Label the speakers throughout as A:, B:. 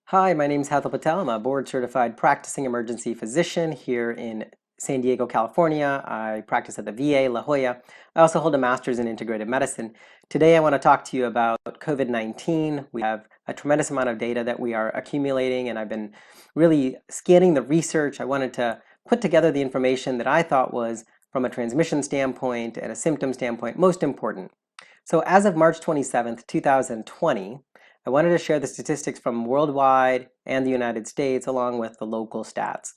A: Hi, my name is Hetal Patel. I'm a board-certified practicing emergency physician here in San Diego, California. I practice at the VA, La Jolla. I also hold a master's in integrative medicine. Today, I want to talk to you about COVID-19. We have a tremendous amount of data that we are accumulating, and I've been really scanning the research. I wanted to put together the information that I thought was, from a transmission standpoint and a symptom standpoint, most important. So as of March 27th, 2020, I wanted to share the statistics from worldwide and the United States along with the local stats.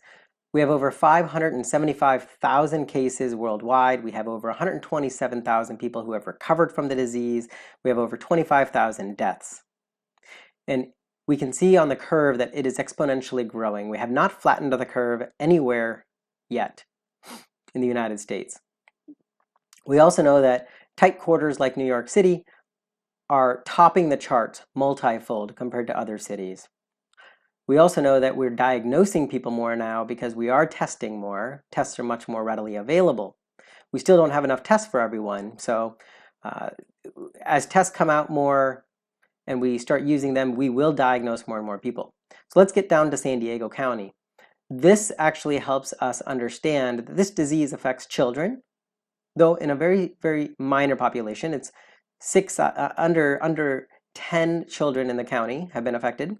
A: We have over 575,000 cases worldwide. We have over 127,000 people who have recovered from the disease. We have over 25,000 deaths. And we can see on the curve that it is exponentially growing. We have not flattened the curve anywhere yet in the United States. We also know that tight quarters like New York City are topping the charts multifold compared to other cities. We also know that we're diagnosing people more now because we are testing more. Tests are much more readily available. We still don't have enough tests for everyone, so as tests come out more and we start using them, we will diagnose more and more people. So let's get down to San Diego County. This actually helps us understand that this disease affects children, though in a very, very minor population. It's under 10 children in the county have been affected.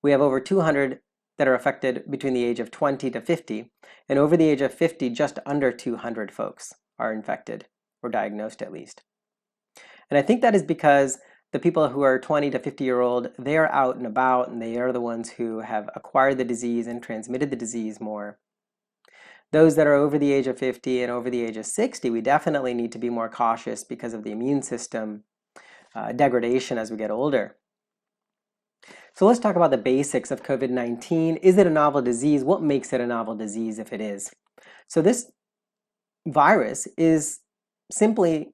A: We have over 200 that are affected between the age of 20 to 50, and over the age of 50, just under 200 folks are infected, or diagnosed at least. And I think that is because the people who are 20 to 50-year-old, they are out and about, and they are the ones who have acquired the disease and transmitted the disease more. Those that are over the age of 50 and over the age of 60, we definitely need to be more cautious because of the immune system degradation as we get older. So let's talk about the basics of COVID-19. Is it a novel disease? What makes it a novel disease if it is? So this virus is simply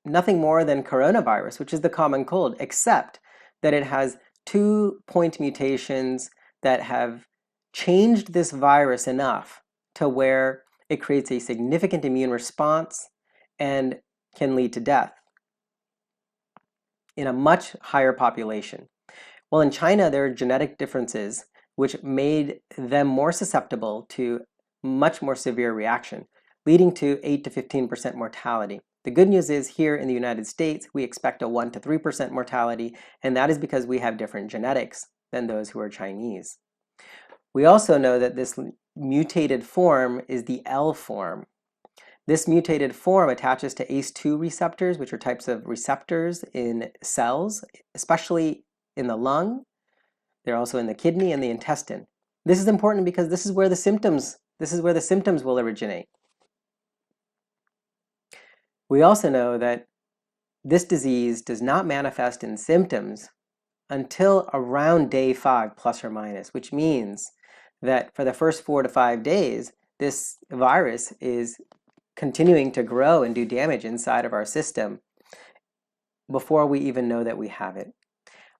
A: nothing more than coronavirus, which is the common cold, except that it has 2 point mutations that have changed this virus enough to where it creates a significant immune response and can lead to death in a much higher population. Well, in China, there are genetic differences which made them more susceptible to much more severe reaction, leading to 8 to 15% mortality. The good news is here in the United States, we expect a 1 to 3% mortality, and that is because we have different genetics than those who are Chinese. We also know that this mutated form is the L form. This mutated form attaches to ACE2 receptors, which are types of receptors in cells, especially in the lung. They're also in the kidney and the intestine. This is important because this is where the symptoms will originate. We also know that this disease does not manifest in symptoms until around day 5 plus or minus, which means that for the first 4 to 5 days, this virus is continuing to grow and do damage inside of our system before we even know that we have it.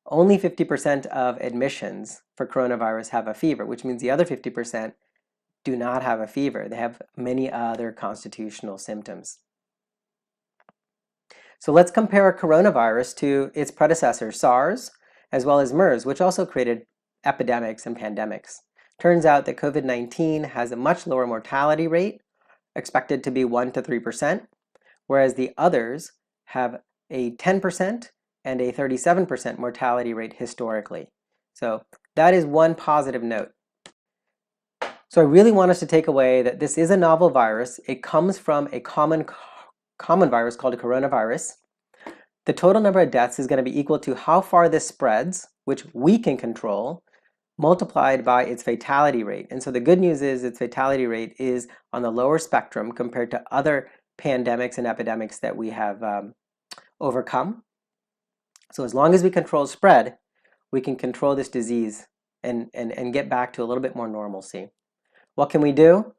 A: Only 50% of admissions for coronavirus have a fever, which means the other 50% do not have a fever. They have many other constitutional symptoms. So let's compare coronavirus to its predecessor, SARS, as well as MERS, which also created epidemics and pandemics. Turns out that COVID-19 has a much lower mortality rate, expected to be 1 to 3%, whereas the others have a 10% and a 37% mortality rate historically. So that is one positive note. So I really want us to take away that this is a novel virus. It comes from a common virus called a coronavirus. The total number of deaths is going to be equal to how far this spreads, which we can control, multiplied by its fatality rate. And so the good news is its fatality rate is on the lower spectrum compared to other pandemics and epidemics that we have overcome. So as long as we control spread, we can control this disease and get back to a little bit more normalcy. What can we do?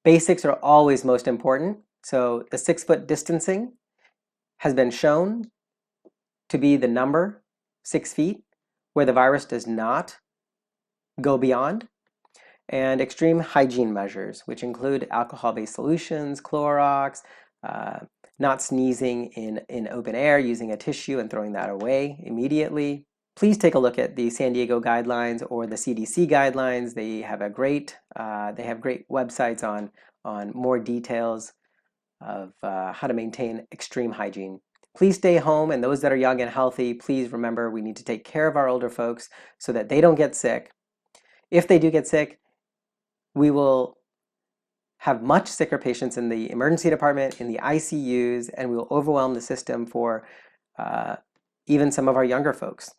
A: Basics are always most important. So the 6-foot distancing has been shown to be the number 6 feet where the virus does not go beyond, and extreme hygiene measures, which include alcohol-based solutions, Clorox, not sneezing in open air, using a tissue and throwing that away immediately, please take a look at the San Diego guidelines or the CDC guidelines. They have great websites on more details of how to maintain extreme hygiene. Please stay home, and those that are young and healthy, please remember we need to take care of our older folks so that they don't get sick. If they do get sick, we will have much sicker patients in the emergency department, in the ICUs, and we will overwhelm the system for even some of our younger folks.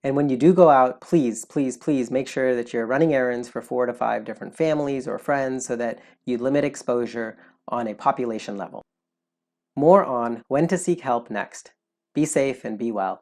A: And when you do go out, please, please, please make sure that you're running errands for 4 to 5 different families or friends so that you limit exposure on a population level. More on when to seek help next. Be safe and be well.